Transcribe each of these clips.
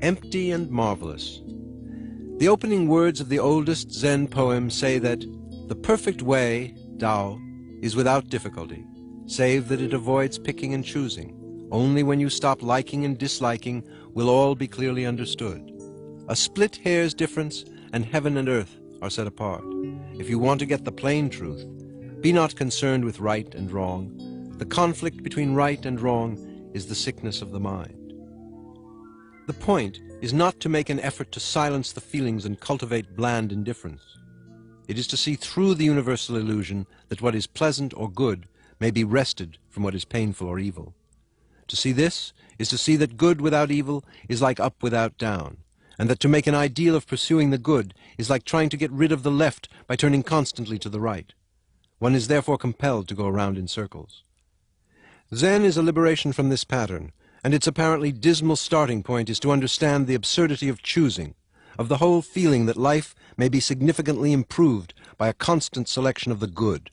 Empty and marvelous. The opening words of the oldest Zen poem say that the perfect way, Tao, is without difficulty, save that it avoids picking and choosing. Only when you stop liking and disliking will all be clearly understood. A split hair's difference, and heaven and earth are set apart. If you want to get the plain truth, be not concerned with right and wrong. The conflict between right and wrong is the sickness of the mind. The point is not to make an effort to silence the feelings and cultivate bland indifference. It is to see through the universal illusion that what is pleasant or good may be wrested from what is painful or evil. To see this is to see that good without evil is like up without down, and that to make an ideal of pursuing the good is like trying to get rid of the left by turning constantly to the right. One is therefore compelled to go around in circles. Zen is a liberation from this pattern, and its apparently dismal starting point is to understand the absurdity of choosing, of the whole feeling that life may be significantly improved by a constant selection of the good.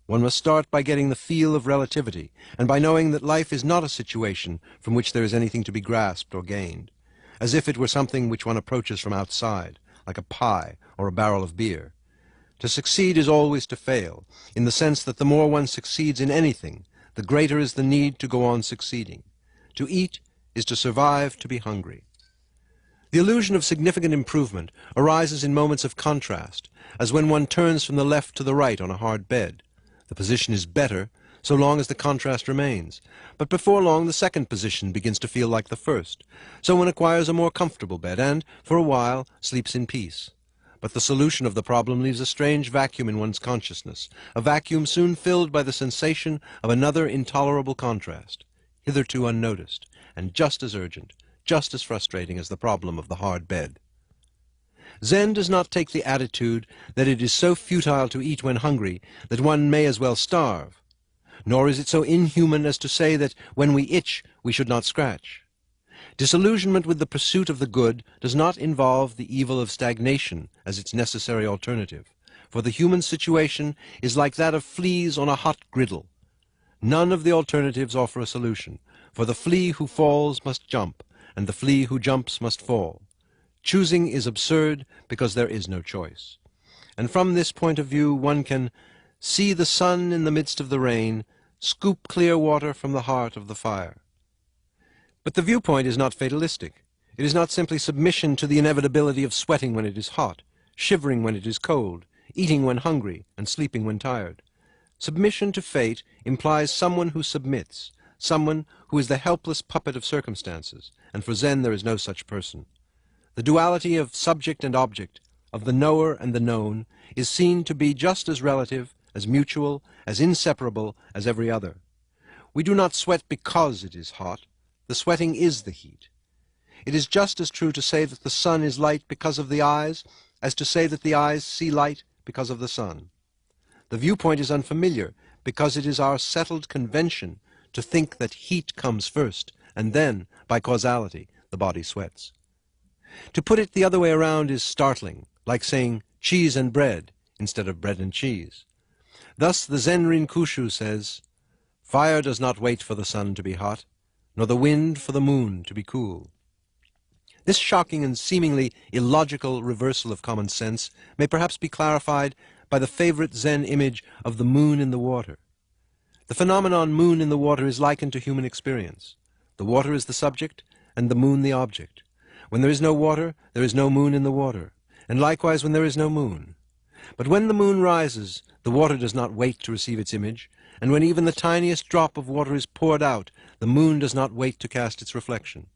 One must start by getting the feel of relativity, and by knowing that life is not a situation from which there is anything to be grasped or gained, as if it were something which one approaches from outside, like a pie or a barrel of beer. To succeed is always to fail, in the sense that the more one succeeds in anything, the greater is the need to go on succeeding. To eat is to survive, to be hungry. The illusion of significant improvement arises in moments of contrast, as when one turns from the left to the right on a hard bed. The position is better so long as the contrast remains, but before long the second position begins to feel like the first, so one acquires a more comfortable bed and, for a while, sleeps in peace. But the solution of the problem leaves a strange vacuum in one's consciousness, a vacuum soon filled by the sensation of another intolerable contrast, hitherto unnoticed, and just as urgent, just as frustrating as the problem of the hard bed. Zen does not take the attitude that it is so futile to eat when hungry that one may as well starve, nor is it so inhuman as to say that when we itch we should not scratch. Disillusionment with the pursuit of the good does not involve the evil of stagnation as its necessary alternative, for the human situation is like that of fleas on a hot griddle. None of the alternatives offer a solution, for the flea who falls must jump, and the flea who jumps must fall. Choosing is absurd because there is no choice. And from this point of view one can see the sun in the midst of the rain, scoop clear water from the heart of the fire. But the viewpoint is not fatalistic. It is not simply submission to the inevitability of sweating when it is hot, shivering when it is cold, eating when hungry, and sleeping when tired. Submission to fate implies someone who submits, someone who is the helpless puppet of circumstances, and for Zen there is no such person. The duality of subject and object, of the knower and the known, is seen to be just as relative, as mutual, as inseparable as every other. We do not sweat because it is hot. The sweating is the heat. It is just as true to say that the sun is light because of the eyes as to say that the eyes see light because of the sun. The viewpoint is unfamiliar because it is our settled convention to think that heat comes first, and then, by causality, the body sweats. To put it the other way around is startling, like saying cheese and bread instead of bread and cheese. Thus the Zen Rinkushu says, "Fire does not wait for the sun to be hot, nor the wind for the moon to be cool." This shocking and seemingly illogical reversal of common sense may perhaps be clarified by the favorite Zen image of the moon in the water. The phenomenon moon in the water is likened to human experience. The water is the subject, and the moon the object. When there is no water, there is no moon in the water, and likewise when there is no moon. But when the moon rises, the water does not wait to receive its image, and when even the tiniest drop of water is poured out, the moon does not wait to cast its reflection.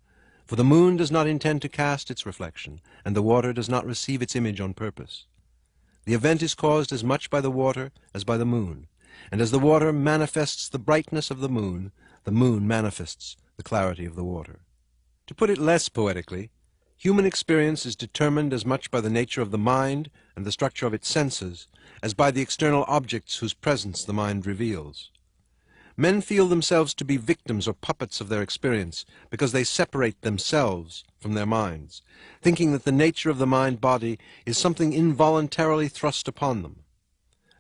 For the moon does not intend to cast its reflection, and the water does not receive its image on purpose. The event is caused as much by the water as by the moon, and as the water manifests the brightness of the moon manifests the clarity of the water. To put it less poetically, human experience is determined as much by the nature of the mind and the structure of its senses as by the external objects whose presence the mind reveals. Men feel themselves to be victims or puppets of their experience because they separate themselves from their minds, thinking that the nature of the mind-body is something involuntarily thrust upon them.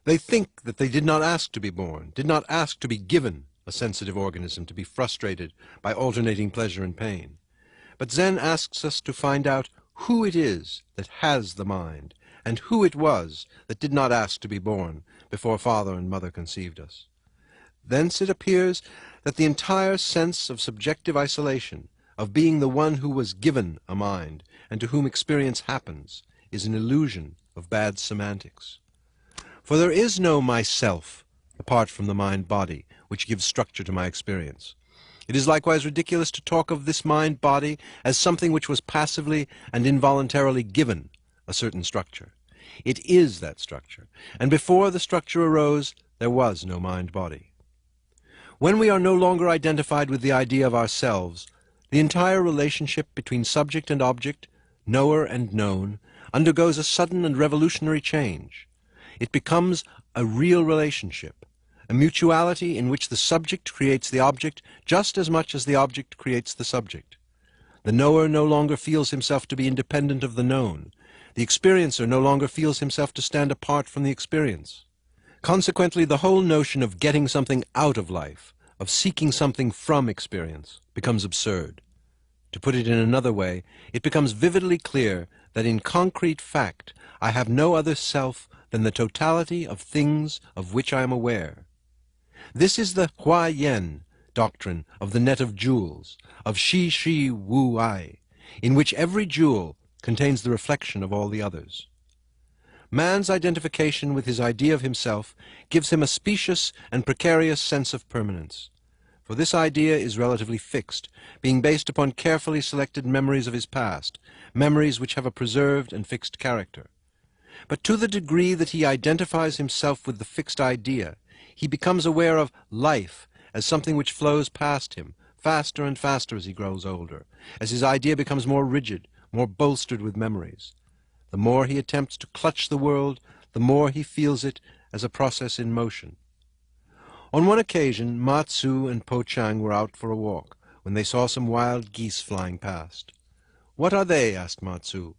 They think that they did not ask to be born, did not ask to be given a sensitive organism to be frustrated by alternating pleasure and pain. But Zen asks us to find out who it is that has the mind, and who it was that did not ask to be born before father and mother conceived us. Thence it appears that the entire sense of subjective isolation, of being the one who was given a mind, and to whom experience happens, is an illusion of bad semantics. For there is no myself apart from the mind-body, which gives structure to my experience. It is likewise ridiculous to talk of this mind-body as something which was passively and involuntarily given a certain structure. It is that structure, and before the structure arose, there was no mind-body. When we are no longer identified with the idea of ourselves, the entire relationship between subject and object, knower and known, undergoes a sudden and revolutionary change. It becomes a real relationship, a mutuality in which the subject creates the object just as much as the object creates the subject. The knower no longer feels himself to be independent of the known. The experiencer no longer feels himself to stand apart from the experience. Consequently, the whole notion of getting something out of life, of seeking something from experience, becomes absurd. To put it in another way, it becomes vividly clear that in concrete fact I have no other self than the totality of things of which I am aware. This is the Hua Yen doctrine of the net of jewels, of Shi Shi Wu Ai, in which every jewel contains the reflection of all the others. Man's identification with his idea of himself gives him a specious and precarious sense of permanence. For this idea is relatively fixed, being based upon carefully selected memories of his past, memories which have a preserved and fixed character. But to the degree that he identifies himself with the fixed idea, he becomes aware of life as something which flows past him, faster and faster as he grows older, as his idea becomes more rigid, more bolstered with memories. The more he attempts to clutch the world, the more he feels it as a process in motion. On one occasion, Ma Tzu and Po Chang were out for a walk, when they saw some wild geese flying past. "What are they?" asked Ma Tzu.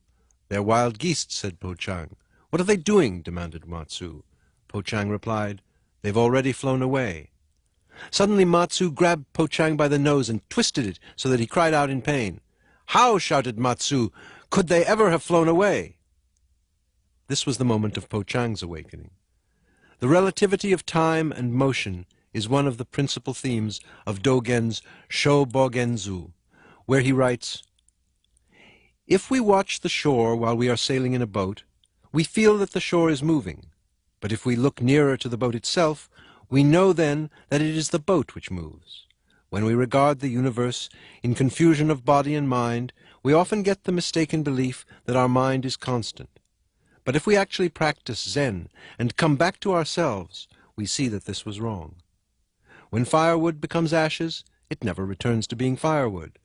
"They're wild geese," said Po Chang. "What are they doing?" demanded Ma Tzu. Po Chang replied, "They've already flown away." Suddenly Ma Tzu grabbed Po Chang by the nose and twisted it so that he cried out in pain. "How," shouted Ma Tzu, "could they ever have flown away?" This was the moment of Po Chang's awakening. The relativity of time and motion is one of the principal themes of Dogen's Shobogenzu, where he writes, "If we watch the shore while we are sailing in a boat, we feel that the shore is moving. But if we look nearer to the boat itself, we know then that it is the boat which moves. When we regard the universe in confusion of body and mind, we often get the mistaken belief that our mind is constant. But if we actually practice Zen and come back to ourselves, we see that this was wrong. When firewood becomes ashes, it never returns to being firewood.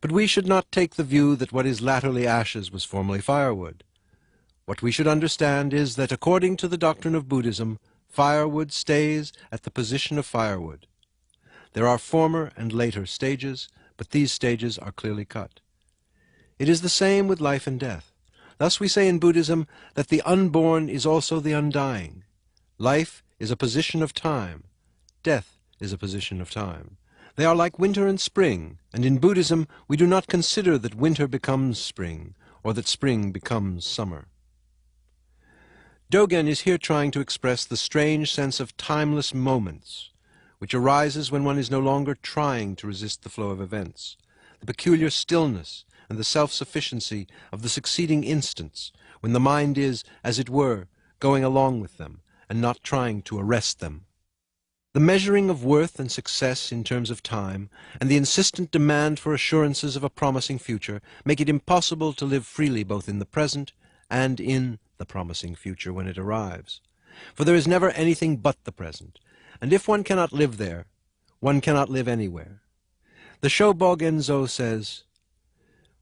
But we should not take the view that what is latterly ashes was formerly firewood. What we should understand is that according to the doctrine of Buddhism, firewood stays at the position of firewood. There are former and later stages, but these stages are clearly cut. It is the same with life and death. Thus we say in Buddhism that the unborn is also the undying. Life is a position of time. Death is a position of time. They are like winter and spring, and in Buddhism we do not consider that winter becomes spring, or that spring becomes summer. Dogen is here trying to express the strange sense of timeless moments, which arises when one is no longer trying to resist the flow of events, the peculiar stillness and the self-sufficiency of the succeeding instants, when the mind is, as it were, going along with them, and not trying to arrest them. The measuring of worth and success in terms of time, and the insistent demand for assurances of a promising future, make it impossible to live freely both in the present and in the promising future when it arrives. For there is never anything but the present, and if one cannot live there, one cannot live anywhere. The Shobogenzo says,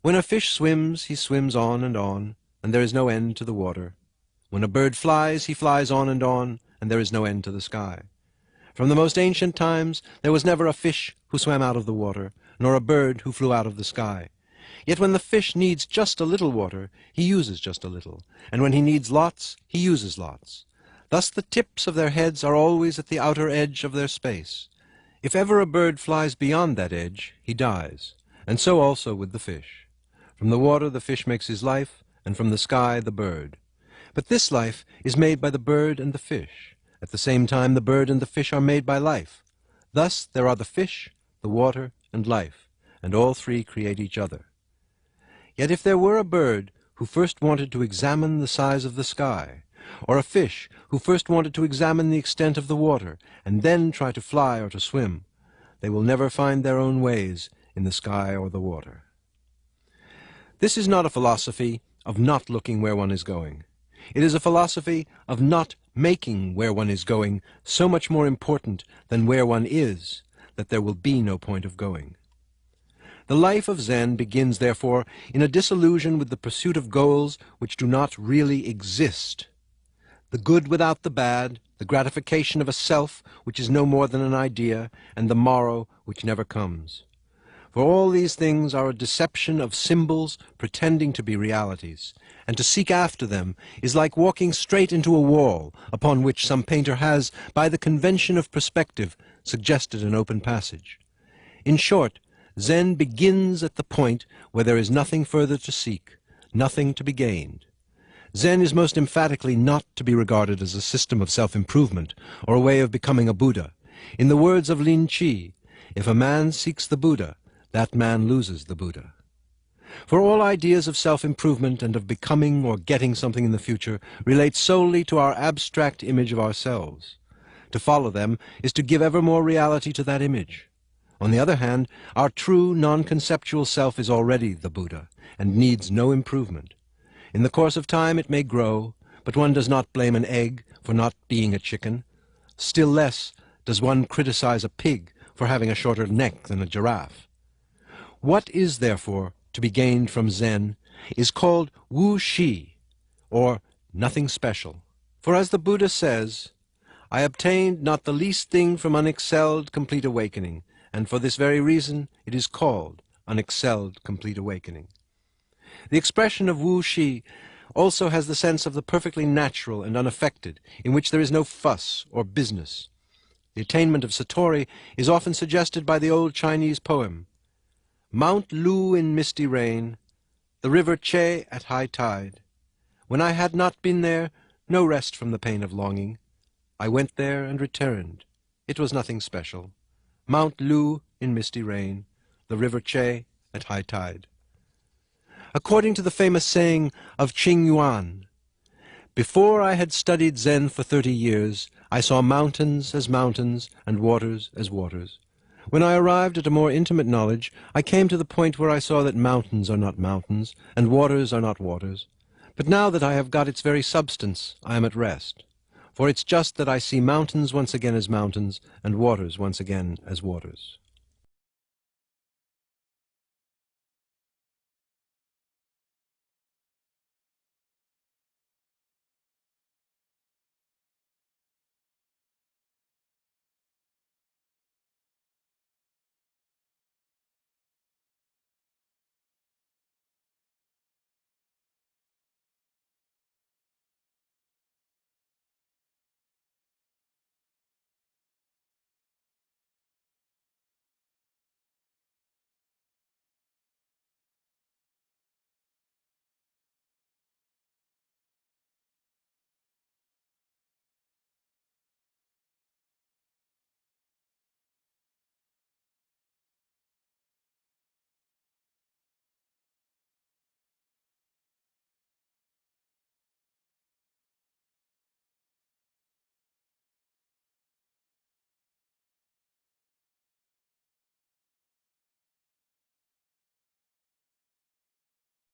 "When a fish swims, he swims on, and there is no end to the water. When a bird flies, he flies on, and there is no end to the sky. From the most ancient times there was never a fish who swam out of the water, nor a bird who flew out of the sky. Yet when the fish needs just a little water, he uses just a little, and when he needs lots, he uses lots. Thus the tips of their heads are always at the outer edge of their space. If ever a bird flies beyond that edge, he dies, and so also with the fish. From the water the fish makes his life, and from the sky the bird. But this life is made by the bird and the fish. At the same time the bird and the fish are made by life. Thus there are the fish, the water, and life, and all three create each other. Yet if there were a bird who first wanted to examine the size of the sky, or a fish who first wanted to examine the extent of the water, and then try to fly or to swim, they will never find their own ways in the sky or the water. This is not a philosophy of not looking where one is going. It is a philosophy of not making where one is going so much more important than where one is, that there will be no point of going. The life of Zen begins, therefore, in a disillusion with the pursuit of goals which do not really exist. The good without the bad, the gratification of a self which is no more than an idea, and the morrow which never comes. For all these things are a deception of symbols pretending to be realities, and to seek after them is like walking straight into a wall upon which some painter has, by the convention of perspective, suggested an open passage. In short, Zen begins at the point where there is nothing further to seek, nothing to be gained. Zen is most emphatically not to be regarded as a system of self-improvement or a way of becoming a Buddha. In the words of Lin Chi, if a man seeks the Buddha, that man loses the Buddha. For all ideas of self-improvement and of becoming or getting something in the future relate solely to our abstract image of ourselves. To follow them is to give ever more reality to that image. On the other hand, our true non-conceptual self is already the Buddha, and needs no improvement. In the course of time it may grow, but one does not blame an egg for not being a chicken. Still less does one criticize a pig for having a shorter neck than a giraffe. What is, therefore, to be gained from Zen is called Wu Shi, or nothing special. For as the Buddha says, I obtained not the least thing from unexcelled complete awakening, and for this very reason it is called unexcelled complete awakening. The expression of Wu Shi also has the sense of the perfectly natural and unaffected, in which there is no fuss or business. The attainment of Satori is often suggested by the old Chinese poem, Mount Lu in misty rain, the river Che at high tide. When I had not been there, no rest from the pain of longing. I went there and returned. It was nothing special. Mount Lu in misty rain, the river Che at high tide. According to the famous saying of Qing Yuan, before I had studied Zen for 30 years, I saw mountains as mountains and waters as waters. When I arrived at a more intimate knowledge, I came to the point where I saw that mountains are not mountains, and waters are not waters. But now that I have got its very substance, I am at rest. For it's just that I see mountains once again as mountains, and waters once again as waters.